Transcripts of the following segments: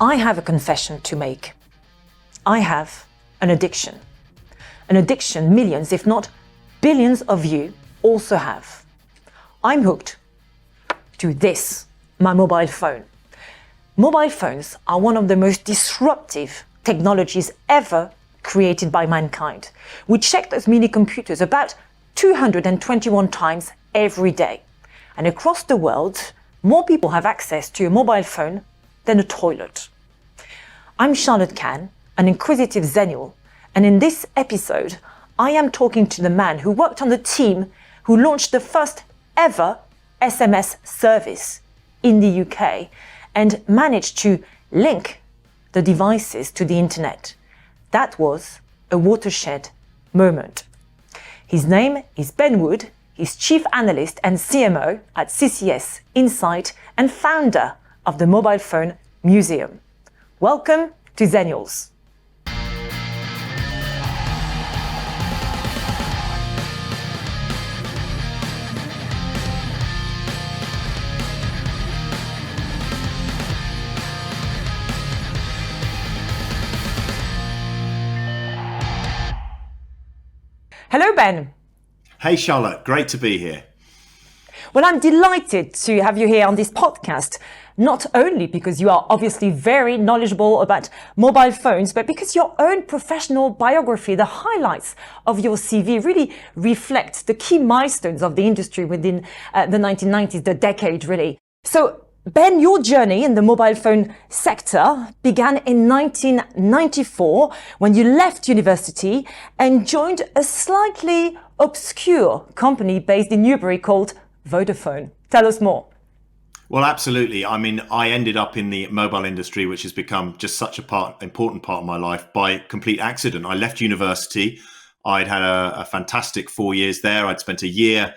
I have a confession to make. I have an addiction. An addiction millions, if not billions of you also have. I'm hooked to this, my mobile phone. Mobile phones are one of the most disruptive technologies ever created by mankind. We check those mini computers about 221 times every day. And across the world, more people have access to a mobile phone than a toilet. I'm Charlotte Kahn, an inquisitive Xennial, and in this episode, I am talking to the man who worked on the team who launched the first ever SMS service in the UK and managed to link the devices to the internet. That was a watershed moment. His name is Ben Wood. He's Chief Analyst and CMO at CCS Insight and founder of the Mobile Phone Museum. Welcome to Xennials. Hello, Ben. Hey, Charlotte. Great to be here. Well, I'm delighted to have you here on this podcast, not only because you are obviously very knowledgeable about mobile phones, but because your own professional biography, the highlights of your CV really reflect the key milestones of the industry within the 1990s, the decade really. So, Ben, your journey in the mobile phone sector began in 1994 when you left university and joined a slightly obscure company based in Newbury called Vodafone. Tell us more. Well, absolutely. I mean, I ended up in the mobile industry, which has become just such a important part of my life by complete accident. I left university. I'd had a fantastic 4 years there. I'd spent a year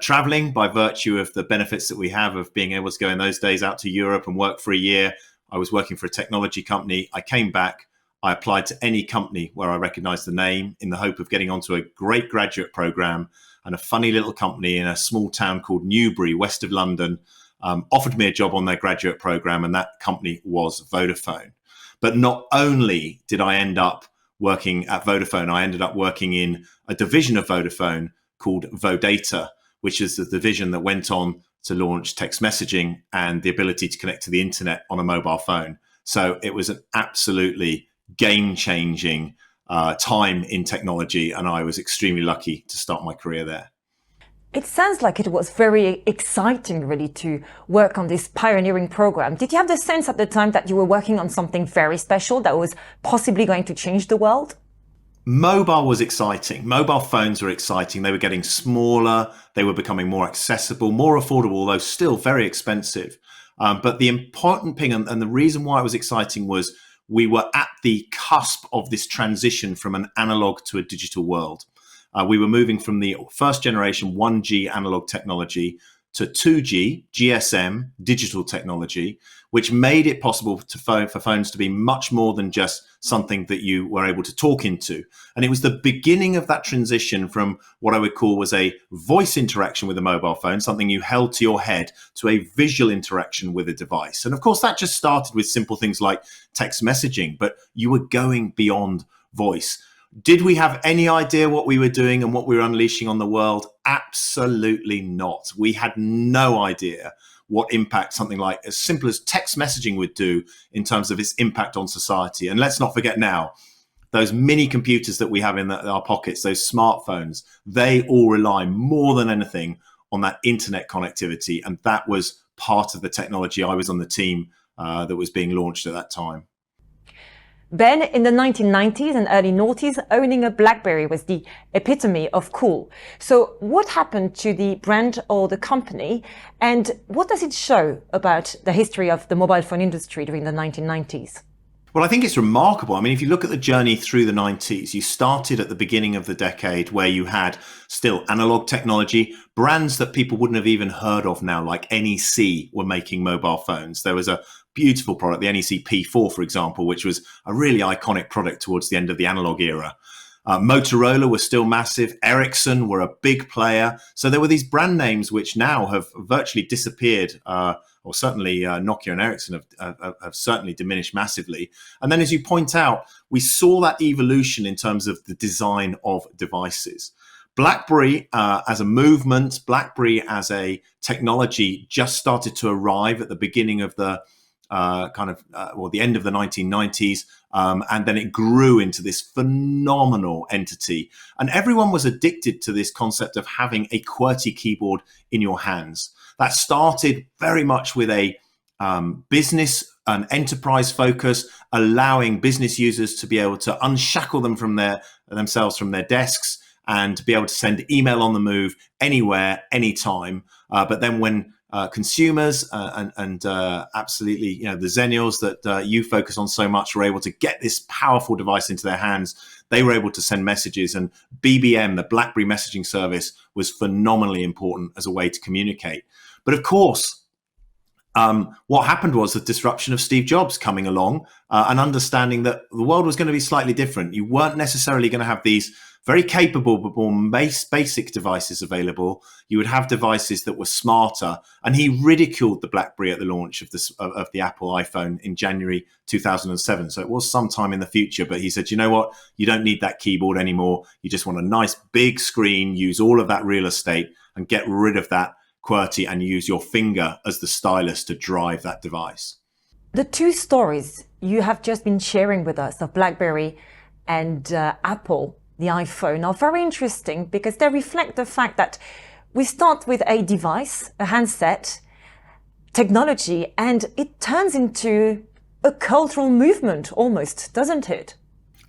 traveling by virtue of the benefits that we have of being able to go in those days out to Europe and work for a year. I was working for a technology company. I came back. I applied to any company where I recognized the name in the hope of getting onto a great graduate program, and a funny little company in a small town called Newbury, west of London, offered me a job on their graduate program, and that company was Vodafone. But not only did I end up working at Vodafone, I ended up working in a division of Vodafone called Vodata, which is the division that went on to launch text messaging and the ability to connect to the internet on a mobile phone. So it was an absolutely game-changing time in technology, and I was extremely lucky to start my career there. It sounds like it was very exciting, really, to work on this pioneering program. Did you have the sense at the time that you were working on something very special that was possibly going to change the world? Mobile was exciting. Mobile phones were exciting. They were getting smaller. They were becoming more accessible, more affordable, although still very expensive. But the important thing and the reason why it was exciting was we were at the cusp of this transition from an analog to a digital world. We were moving from the first generation 1G analog technology to 2G GSM digital technology, which made it possible for phones to be much more than just something that you were able to talk into. And it was the beginning of that transition from what I would call was a voice interaction with a mobile phone, something you held to your head, to a visual interaction with a device. And of course, that just started with simple things like text messaging, but you were going beyond voice. Did we have any idea what we were doing and what we were unleashing on the world? Absolutely not. We had no idea what impact something like as simple as text messaging would do in terms of its impact on society. And let's not forget now, those mini computers that we have in our pockets, those smartphones, they all rely more than anything on that internet connectivity. And that was part of the technology. I was on the team that was being launched at that time. Ben, in the 1990s and early noughties, owning a BlackBerry was the epitome of cool. So what happened to the brand or the company, and what does it show about the history of the mobile phone industry during the 1990s? Well, I think it's remarkable. I mean, if you look at the journey through the 90s, you started at the beginning of the decade where you had still analog technology, brands that people wouldn't have even heard of now, like NEC, were making mobile phones. There was a beautiful product, the NEC P4, for example, which was a really iconic product towards the end of the analog era. Motorola was still massive. Ericsson were a big player. So there were these brand names which now have virtually disappeared, or certainly Nokia and Ericsson have certainly diminished massively. And then, as you point out, we saw that evolution in terms of the design of devices. BlackBerry as a movement, BlackBerry as a technology just started to arrive at the beginning of the the end of the 1990s. And then it grew into this phenomenal entity. And everyone was addicted to this concept of having a QWERTY keyboard in your hands. That started very much with a business and enterprise focus, allowing business users to be able to unshackle themselves from their desks and to be able to send email on the move anywhere, anytime. But then when consumers and absolutely, the Xennials that you focus on so much were able to get this powerful device into their hands, they were able to send messages. And BBM, the BlackBerry messaging service, was phenomenally important as a way to communicate. But of course, what happened was the disruption of Steve Jobs coming along and understanding that the world was going to be slightly different. You weren't necessarily going to have these very capable but more basic devices available. You would have devices that were smarter. And he ridiculed the BlackBerry at the launch of the Apple iPhone in January 2007. So it was sometime in the future, but he said, you know what? You don't need that keyboard anymore. You just want a nice big screen, use all of that real estate and get rid of that QWERTY and use your finger as the stylus to drive that device. The two stories you have just been sharing with us of BlackBerry and Apple, the iPhone, are very interesting because they reflect the fact that we start with a device, a handset, technology, and it turns into a cultural movement almost, doesn't it?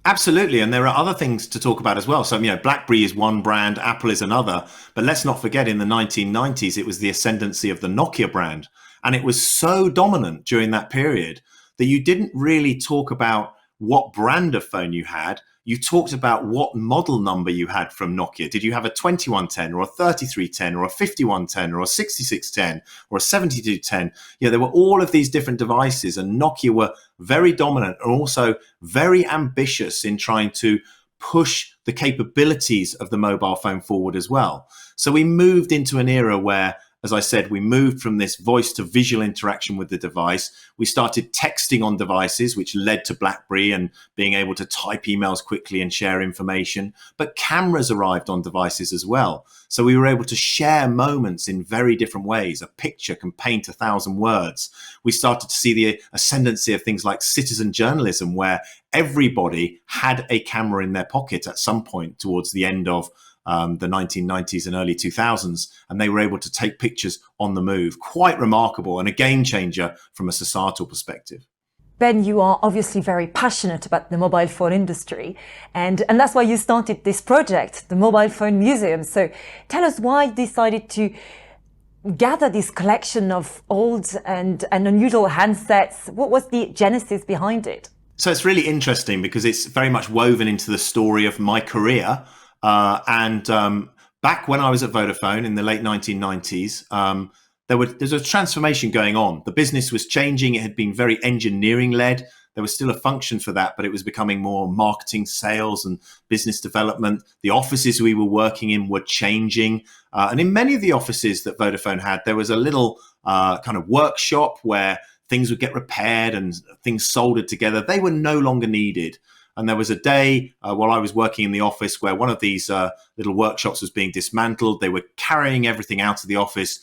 Absolutely. And there are other things to talk about as well. So, BlackBerry is one brand, Apple is another. But let's not forget, in the 1990s, it was the ascendancy of the Nokia brand. And it was so dominant during that period that you didn't really talk about what brand of phone you had. You talked about what model number you had from Nokia. Did you have a 2110 or a 3310 or a 5110 or a 6610 or a 7210? There were all of these different devices, and Nokia were very dominant and also very ambitious in trying to push the capabilities of the mobile phone forward as well. So we moved into an era where, as I said, we moved from this voice to visual interaction with the device. We started texting on devices, which led to BlackBerry and being able to type emails quickly and share information. But cameras arrived on devices as well. So we were able to share moments in very different ways. A picture can paint 1,000 words. We started to see the ascendancy of things like citizen journalism, where everybody had a camera in their pocket at some point towards the end of the 1990s and early 2000s, and they were able to take pictures on the move. Quite remarkable and a game changer from a societal perspective. Ben, you are obviously very passionate about the mobile phone industry, and that's why you started this project, the Mobile Phone Museum. So tell us why you decided to gather this collection of old and unusual handsets. What was the genesis behind it? So it's really interesting because it's very much woven into the story of my career. Back when I was at Vodafone in the late 1990s, there's a transformation going on. The business was changing. It had been very engineering led. There was still a function for that, but it was becoming more marketing, sales, and business development. The offices we were working in were changing. And in many of the offices that Vodafone had, there was a little kind of workshop where things would get repaired and things soldered together. They were no longer needed. And there was a day while I was working in the office where one of these little workshops was being dismantled. They were carrying everything out of the office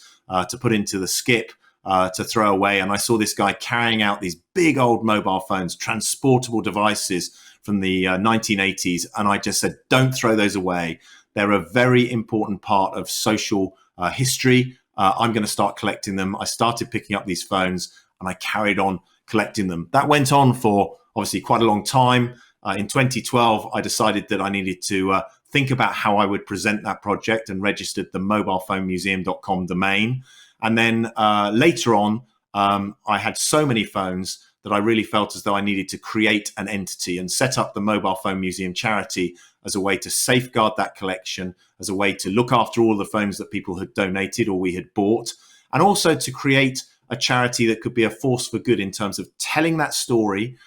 to put into the skip to throw away. And I saw this guy carrying out these big old mobile phones, transportable devices from the 1980s. And I just said, don't throw those away. They're a very important part of social history. I'm going to start collecting them. I started picking up these phones and I carried on collecting them. That went on for obviously quite a long time. In 2012, I decided that I needed to think about how I would present that project and registered the mobilephonemuseum.com domain. And then later on, I had so many phones that I really felt as though I needed to create an entity and set up the Mobile Phone Museum charity as a way to safeguard that collection, as a way to look after all the phones that people had donated or we had bought, and also to create a charity that could be a force for good in terms of telling that story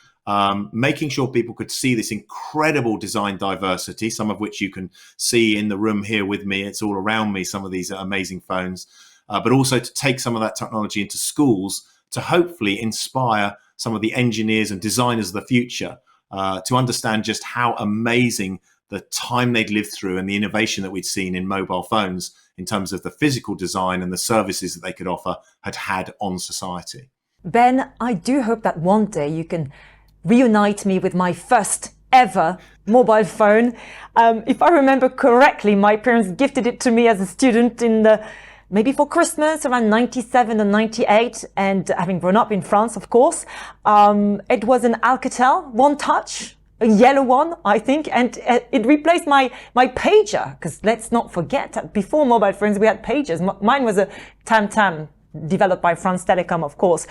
making sure people could see this incredible design diversity, some of which you can see in the room here with me. It's all around me, some of these amazing phones, but also to take some of that technology into schools to hopefully inspire some of the engineers and designers of the future to understand just how amazing the time they'd lived through and the innovation that we'd seen in mobile phones in terms of the physical design and the services that they could offer had on society. Ben, I do hope that one day you can reunite me with my first ever mobile phone. If I remember correctly, my parents gifted it to me as a student maybe for Christmas around 97 and 98, and having grown up in France, of course. It was an Alcatel One Touch, a yellow one, I think, and it replaced my pager, because let's not forget that before mobile phones we had pagers. Mine was a Tam Tam, developed by France Telecom, of course.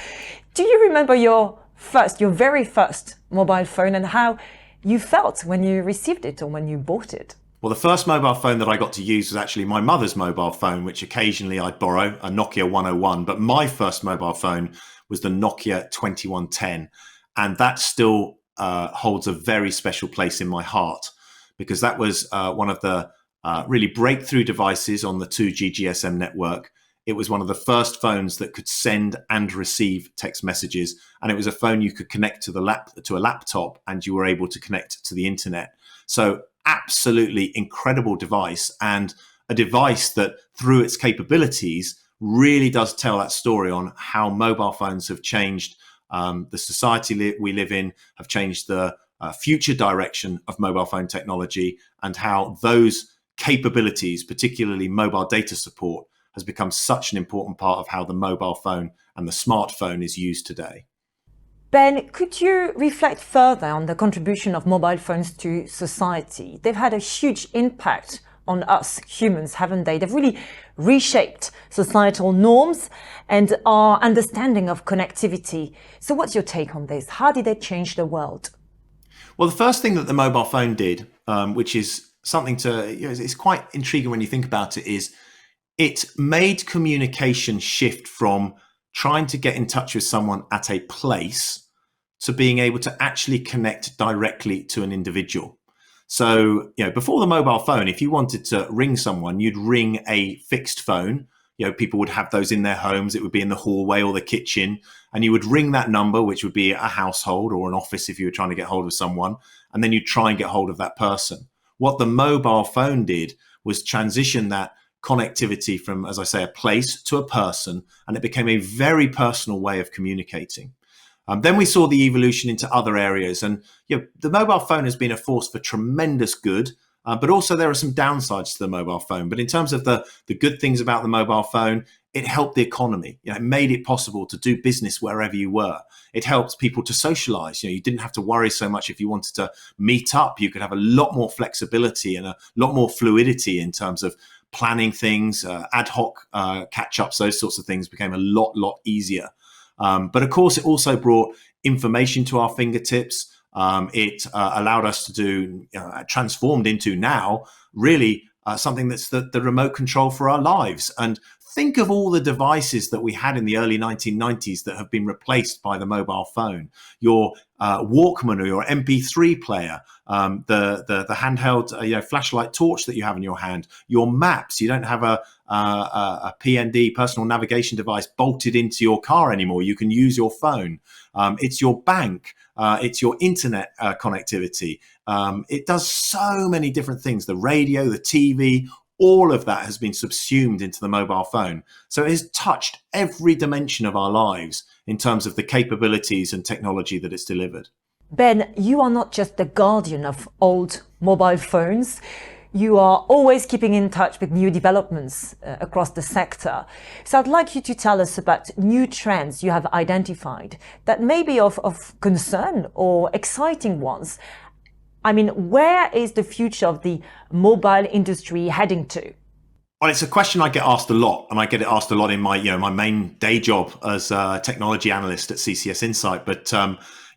Do you remember your very first mobile phone and how you felt when you received it or when you bought it? Well, the first mobile phone that I got to use was actually my mother's mobile phone, which occasionally I'd borrow, a Nokia 101. But my first mobile phone was the Nokia 2110. And that still holds a very special place in my heart, because that was one of the really breakthrough devices on the 2G GSM network. It was one of the first phones that could send and receive text messages. And it was a phone you could connect to a laptop, and you were able to connect to the internet. So absolutely incredible device, and a device that through its capabilities really does tell that story on how mobile phones have changed the society we live in, have changed the future direction of mobile phone technology, and how those capabilities, particularly mobile data support, has become such an important part of how the mobile phone and the smartphone is used today. Ben, could you reflect further on the contribution of mobile phones to society? They've had a huge impact on us humans, haven't they? They've really reshaped societal norms and our understanding of connectivity. So what's your take on this? How did they change the world? Well, the first thing that the mobile phone did, which is something it's quite intriguing when you think about it, is it made communication shift from trying to get in touch with someone at a place to being able to actually connect directly to an individual. So, before the mobile phone, if you wanted to ring someone, you'd ring a fixed phone. People would have those in their homes. It would be in the hallway or the kitchen, and you would ring that number, which would be a household or an office if you were trying to get hold of someone, and then you'd try and get hold of that person. What the mobile phone did was transition that connectivity from, as I say, a place to a person, and it became a very personal way of communicating. Then we saw the evolution into other areas, and the mobile phone has been a force for tremendous good, but also there are some downsides to the mobile phone. But in terms of the good things about the mobile phone, it helped the economy. It made it possible to do business wherever you were. It helped people to socialize. You didn't have to worry so much if you wanted to meet up. You could have a lot more flexibility and a lot more fluidity in terms of planning things, ad hoc catch-ups, those sorts of things became a lot easier. But of course, it also brought information to our fingertips. It allowed us to do, transformed into now really something that's the remote control for our lives. And think of all the devices that we had in the early 1990s that have been replaced by the mobile phone. Your Walkman or your MP3 player, the handheld flashlight torch that you have in your hand, your maps. You don't have a PND, personal navigation device, bolted into your car anymore. You can use your phone. It's your bank. It's your internet connectivity. It does so many different things. The radio, the TV, all of that has been subsumed into the mobile phone. So it has touched every dimension of our lives in terms of the capabilities and technology that it's delivered. Ben, you are not just the guardian of old mobile phones. You are always keeping in touch with new developments across the sector. So I'd like you to tell us about new trends you have identified that may be of concern or exciting ones. I mean, where is the future of the mobile industry heading to? Well, it's a question I get asked a lot, and I get it asked a lot in my, my main day job as a technology analyst at CCS Insight. But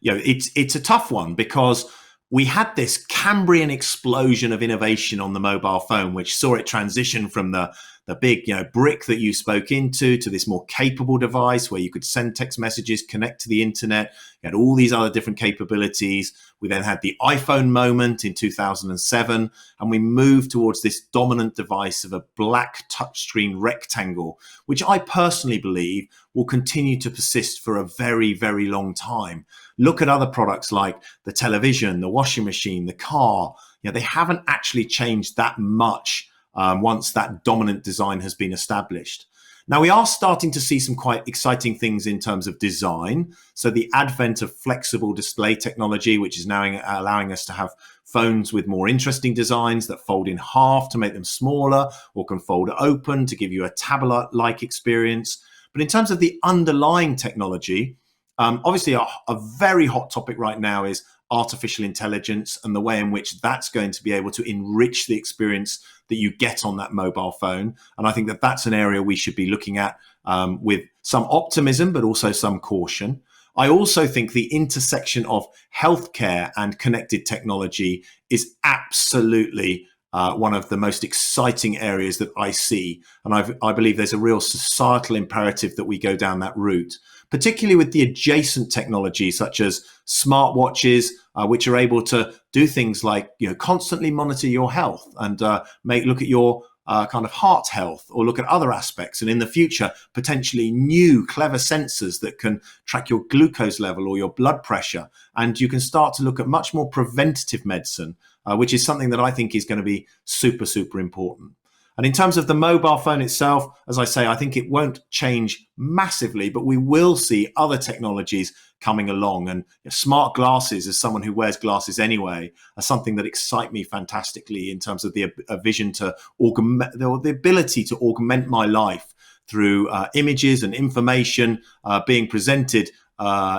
it's a tough one, because we had this Cambrian explosion of innovation on the mobile phone, which saw it transition from the the big, brick that you spoke into, to this more capable device where you could send text messages, connect to the internet. You had all these other different capabilities. We then had the iPhone moment in 2007, and we moved towards this dominant device of a black touchscreen rectangle, which I personally believe will continue to persist for a very, very long time. Look at other products like the television, the washing machine, the car. They haven't actually changed that much once that dominant design has been established. Now, we are starting to see some quite exciting things in terms of design. So the advent of flexible display technology, which is now allowing us to have phones with more interesting designs that fold in half to make them smaller, or can fold open to give you a tablet-like experience. But in terms of the underlying technology, obviously a very hot topic right now is artificial intelligence and the way in which that's going to be able to enrich the experience that you get on that mobile phone. And I think that that's an area we should be looking at with some optimism, but also some caution. I also think the intersection of healthcare and connected technology is absolutely one of the most exciting areas that I see. And I believe there's a real societal imperative that we go down that route, particularly with the adjacent technology such as smartwatches, which are able to do things like constantly monitor your health and look at your kind of heart health, or look at other aspects. And in the future, potentially new clever sensors that can track your glucose level or your blood pressure. And you can start to look at much more preventative medicine, which is something that I think is going to be super, super important. And in terms of the mobile phone itself, as I say, I think it won't change massively, but we will see other technologies coming along. And smart glasses, as someone who wears glasses anyway, are something that excite me fantastically in terms of the vision to augment, the ability to augment my life through images and information being presented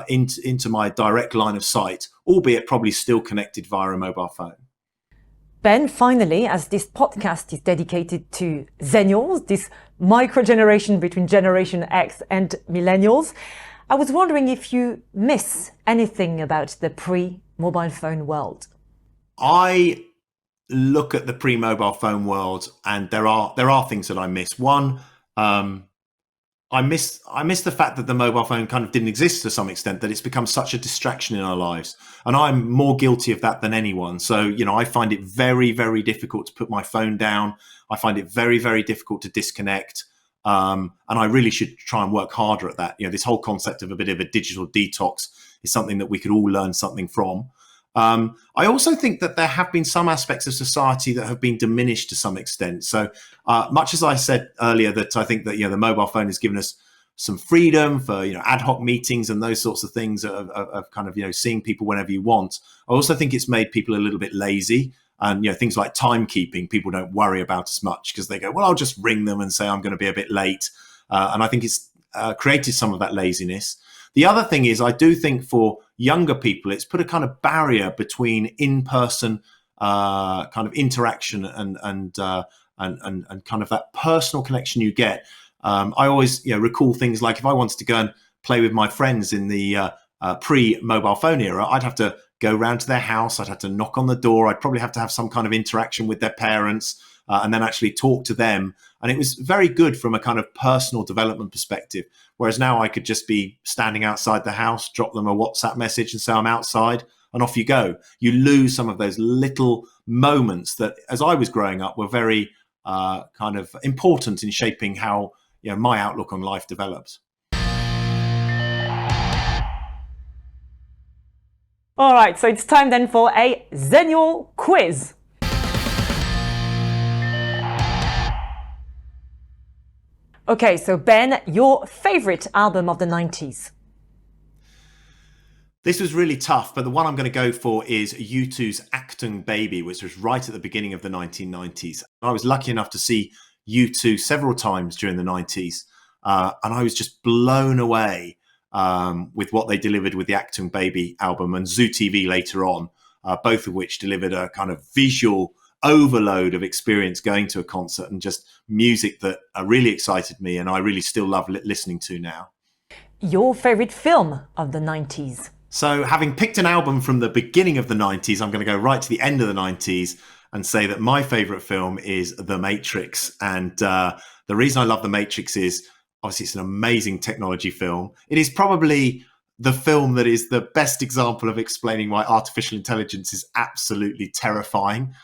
into my direct line of sight, albeit probably still connected via a mobile phone. Ben, finally, as this podcast is dedicated to Xennials, this micro-generation between Generation X and Millennials, I was wondering if you miss anything about the pre-mobile phone world. I look at the pre-mobile phone world, and there are things that I miss. One, I miss the fact that the mobile phone kind of didn't exist to some extent, that it's become such a distraction in our lives. And I'm more guilty of that than anyone. So, I find it very, very difficult to put my phone down. I find it very, very difficult to disconnect. And I really should try and work harder at that. This whole concept of a bit of a digital detox is something that we could all learn something from. I also think that there have been some aspects of society that have been diminished to some extent. So much as I said earlier that I think that the mobile phone has given us some freedom for ad hoc meetings and those sorts of things of kind of seeing people whenever you want. I also think it's made people a little bit lazy, and things like timekeeping people don't worry about as much because they go, well, I'll just ring them and say I'm going to be a bit late, and I think it's created some of that laziness. The other thing is, I do think for younger people, it's put a kind of barrier between in-person kind of interaction and kind of that personal connection you get. I always recall things like if I wanted to go and play with my friends in the pre-mobile phone era, I'd have to go round to their house. I'd have to knock on the door. I'd probably have to have some kind of interaction with their parents and then actually talk to them. And it was very good from a kind of personal development perspective. Whereas now I could just be standing outside the house, drop them a WhatsApp message and say I'm outside, and off you go. You lose some of those little moments that, as I was growing up, were very kind of important in shaping how my outlook on life developed. All right, so it's time then for a Xennial quiz. Okay, so Ben, your favorite album of the 90s? This was really tough, but the one I'm going to go for is U2's Achtung Baby, which was right at the beginning of the 1990s. I was lucky enough to see U2 several times during the 90s, and I was just blown away with what they delivered with the Achtung Baby album and Zoo TV later on, both of which delivered a kind of visual overload of experience going to a concert and just music that really excited me and I really still love listening to now. Your favorite film of the 90s? So having picked an album from the beginning of the 90s, I'm going to go right to the end of the 90s and say that my favorite film is The Matrix. And the reason I love The Matrix is obviously it's an amazing technology film. It is probably the film that is the best example of explaining why artificial intelligence is absolutely terrifying.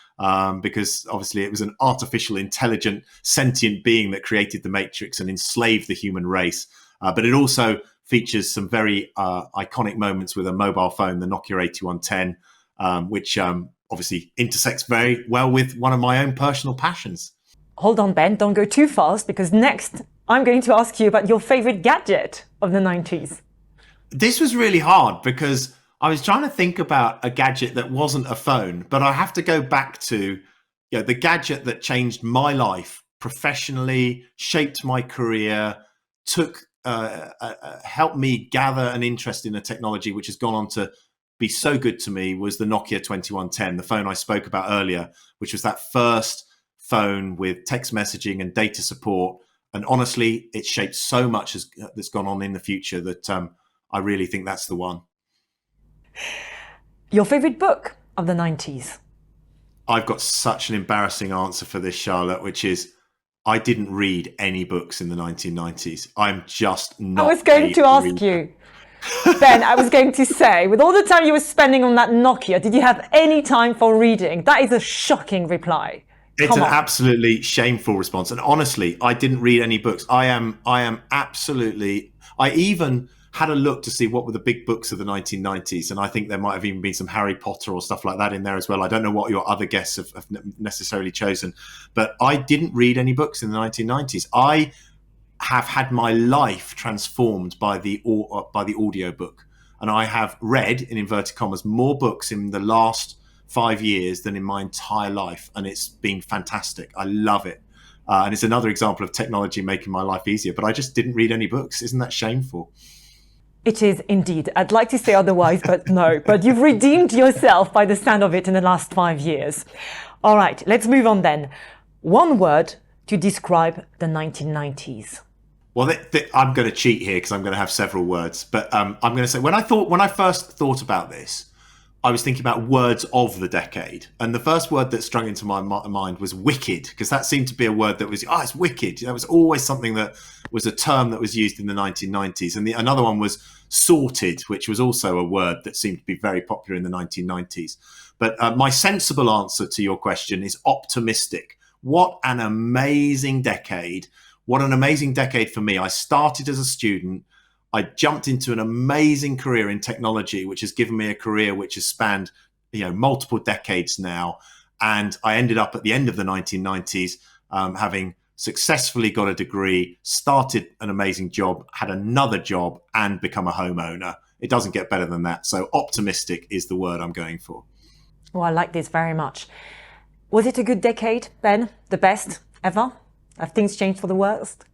Because obviously it was an artificial, intelligent, sentient being that created the Matrix and enslaved the human race. But it also features some very iconic moments with a mobile phone, the Nokia 8110, which obviously intersects very well with one of my own personal passions. Hold on, Ben, don't go too fast, because next I'm going to ask you about your favorite gadget of the 90s. This was really hard because I was trying to think about a gadget that wasn't a phone, but I have to go back to the gadget that changed my life professionally, shaped my career, helped me gather an interest in a technology which has gone on to be so good to me, was the Nokia 2110, the phone I spoke about earlier, which was that first phone with text messaging and data support. And honestly, it's shaped so much that's gone on in the future that I really think that's the one. Your favorite book of the 90s? I've got such an embarrassing answer for this, Charlotte, which is I didn't read any books in the 1990s. I'm just not. I was going to ask you, Ben, I was going to say, with all the time you were spending on that Nokia, did you have any time for reading? That is a shocking reply. It's an absolutely shameful response. And honestly, I didn't read any books. I even had a look to see what were the big books of the 1990s. And I think there might have even been some Harry Potter or stuff like that in there as well. I don't know what your other guests have necessarily chosen, but I didn't read any books in the 1990s. I have had my life transformed by the audio book. And I have read, in inverted commas, more books in the last 5 years than in my entire life. And it's been fantastic. I love it. And it's another example of technology making my life easier. But I just didn't read any books. Isn't that shameful? It is indeed. I'd like to say otherwise, but no. But you've redeemed yourself by the sound of it in the last 5 years. All right, let's move on then. One word to describe the 1990s. Well, I'm going to cheat here because I'm going to have several words. But I'm going to say, when I first thought about this, I was thinking about words of the decade. And the first word that sprung into my mind was wicked, because that seemed to be a word that was, it's wicked. That was always something that was a term that was used in the 1990s. And another one was sorted, which was also a word that seemed to be very popular in the 1990s. But my sensible answer to your question is optimistic. What an amazing decade. What an amazing decade for me. I started as a student. I jumped into an amazing career in technology, which has given me a career which has spanned, multiple decades now. And I ended up at the end of the 1990s having successfully got a degree, started an amazing job, had another job, and become a homeowner. It doesn't get better than that. So optimistic is the word I'm going for. Well, I like this very much. Was it a good decade, Ben? The best ever? Have things changed for the worst?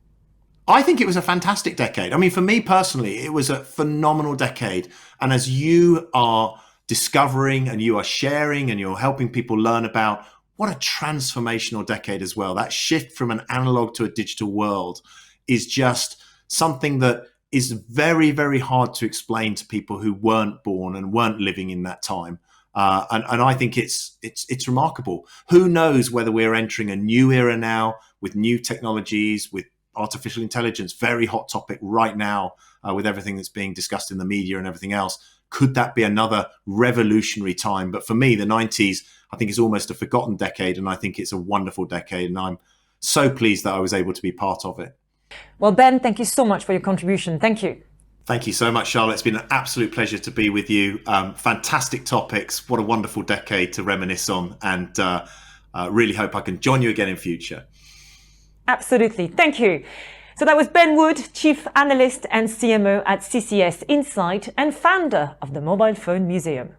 I think it was a fantastic decade. I mean, for me personally, it was a phenomenal decade. And as you are discovering and you are sharing and you're helping people learn about, what a transformational decade as well. That shift from an analog to a digital world is just something that is very, very hard to explain to people who weren't born and weren't living in that time. And I think it's remarkable. Who knows whether we're entering a new era now with new technologies, with artificial intelligence, very hot topic right now with everything that's being discussed in the media and everything else. Could that be another revolutionary time? But for me, the 90s, I think, is almost a forgotten decade. And I think it's a wonderful decade. And I'm so pleased that I was able to be part of it. Well, Ben, thank you so much for your contribution. Thank you. Thank you so much, Charlotte. It's been an absolute pleasure to be with you. Fantastic topics. What a wonderful decade to reminisce on. And really hope I can join you again in future. Absolutely. Thank you. So that was Ben Wood, Chief Analyst and CMO at CCS Insight and founder of the Mobile Phone Museum.